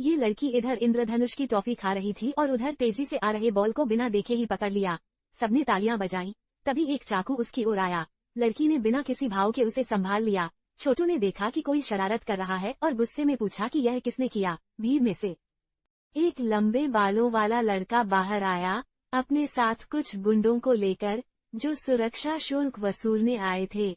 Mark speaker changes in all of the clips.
Speaker 1: ये लड़की इधर इंद्रधनुष की टॉफी खा रही थी और उधर तेजी से आ रहे बॉल को बिना देखे ही पकड़ लिया। सबने तालियां बजाईं। तभी एक चाकू उसकी ओर आया। लड़की ने बिना किसी भाव के उसे संभाल लिया। छोटू ने देखा कि कोई शरारत कर रहा है और गुस्से में पूछा कि यह किसने किया। भीड़ में से एक लंबे बालों वाला लड़का बाहर आया, अपने साथ कुछ गुंडों को लेकर, जो सुरक्षा शुल्क वसूलने आए थे।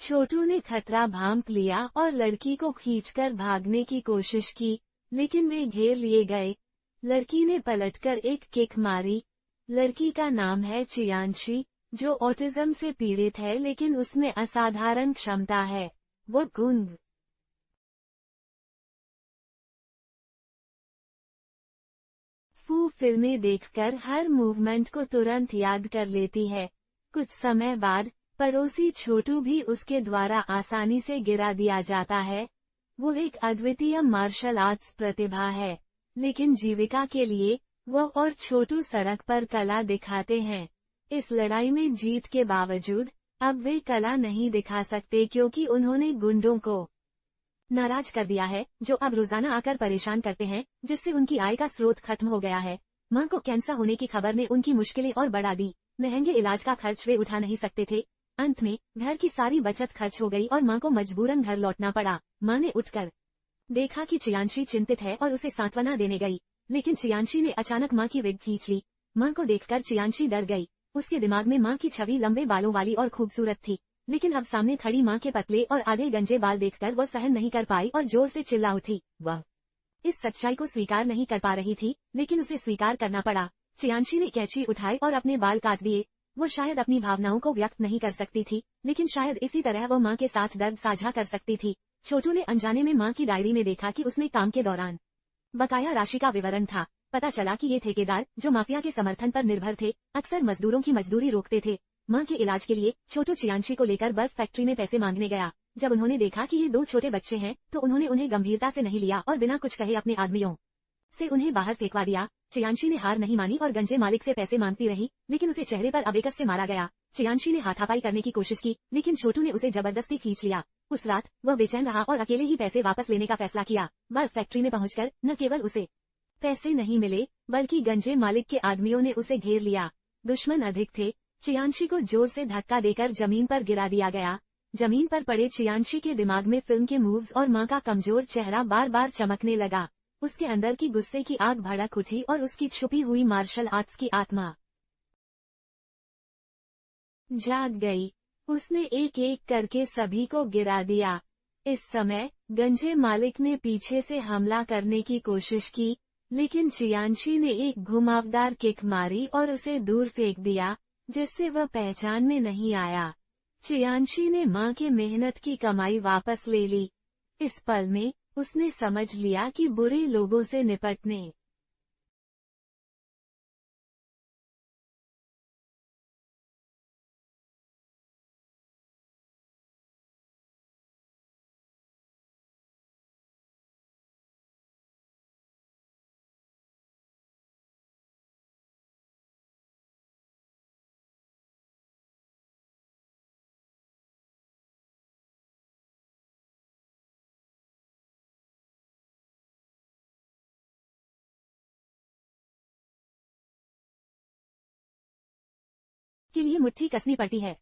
Speaker 1: छोटू ने खतरा भांप लिया और लड़की को खींचकर भागने की कोशिश की, लेकिन वे घेर लिए गए। लड़की ने पलटकर एक किक मारी। लड़की का नाम है चियांशी, जो ऑटिज्म से पीड़ित है लेकिन उसमें असाधारण क्षमता है। वो गुंग फू फिल्में देखकर हर मूवमेंट को तुरंत याद कर लेती है। कुछ समय बाद पड़ोसी छोटू भी उसके द्वारा आसानी से गिरा दिया जाता है। वो एक अद्वितीय मार्शल आर्ट्स प्रतिभा है, लेकिन जीविका के लिए वो और छोटू सड़क पर कला दिखाते हैं। इस लड़ाई में जीत के बावजूद अब वे कला नहीं दिखा सकते क्योंकि उन्होंने गुंडों को नाराज कर दिया है, जो अब रोजाना आकर परेशान करते हैं, जिससे उनकी आय का स्रोत खत्म हो गया है। मां को कैंसर होने की खबर ने उनकी मुश्किलें और बढ़ा दी। महंगे इलाज का खर्च वे उठा नहीं सकते थे। अंत में घर की सारी बचत खर्च हो गई और मां को मजबूरन घर लौटना पड़ा। मां ने उठकर देखा कि चियांशी चिंतित है और उसे सांत्वना देने गई, लेकिन चियांशी ने अचानक मां की विग खींच ली। मां को देखकर चियांशी डर गई। उसके दिमाग में मां की छवि लंबे बालों वाली और खूबसूरत थी, लेकिन अब सामने खड़ी मां के पतले और आधे गंजे बाल देखकर वो सहन नहीं कर पाई और जोर से चिल्ला उठी। वह इस सच्चाई को स्वीकार नहीं कर पा रही थी, लेकिन उसे स्वीकार करना पड़ा। चियांशी ने कैंची उठाई और अपने बाल काट दिए। वो शायद अपनी भावनाओं को व्यक्त नहीं कर सकती थी, लेकिन शायद इसी तरह वो मां के साथ दर्द साझा कर सकती थी। छोटू ने अनजाने में मां की डायरी में देखा कि उसमें काम के दौरान बकाया राशि का विवरण था। पता चला कि ये ठेकेदार, जो माफिया के समर्थन पर निर्भर थे, अक्सर मजदूरों की मजदूरी रोकते थे। मां के इलाज के लिए छोटू चियांशी को लेकर बर्फ फैक्ट्री में पैसे मांगने गया। जब उन्होंने देखा कि ये दो छोटे बच्चे हैं, तो उन्होंने उन्हें गंभीरता से नहीं लिया और बिना कुछ कहे अपने आदमियों से उन्हें बाहर फेंकवा दिया। चियांशी ने हार नहीं मानी और गंजे मालिक से पैसे मांगती रही, लेकिन उसे चेहरे पर अबेकस से मारा गया। चियांशी ने हाथापाई करने की कोशिश की, लेकिन छोटू ने उसे जबरदस्ती खींच लिया। उस रात वह बेचैन रहा और अकेले ही पैसे वापस लेने का फैसला किया। बर्फ फैक्ट्री में पहुंचकर न केवल उसे पैसे नहीं मिले, बल्कि गंजे मालिक के आदमियों ने उसे घेर लिया। दुश्मन अधिक थे। चियांशी को जोर से धक्का देकर जमीन पर गिरा दिया गया। जमीन पर पड़े चियांशी के दिमाग में फिल्म के मूव्स और मां का कमजोर चेहरा बार बार चमकने लगा। उसके अंदर की गुस्से की आग भड़क उठी और उसकी छुपी हुई मार्शल आर्ट्स की आत्मा जाग गई। उसने एक एक करके सभी को गिरा दिया। इस समय गंजे मालिक ने पीछे से हमला करने की कोशिश की, लेकिन चियांशी ने एक घुमावदार किक मारी और उसे दूर फेंक दिया, जिससे वह पहचान में नहीं आया। चियांशी ने मां के मेहनत की कमाई वापस ले ली। इस पल में उसने समझ लिया कि बुरे लोगों से निपटने के लिए मुट्ठी कसनी पड़ती है।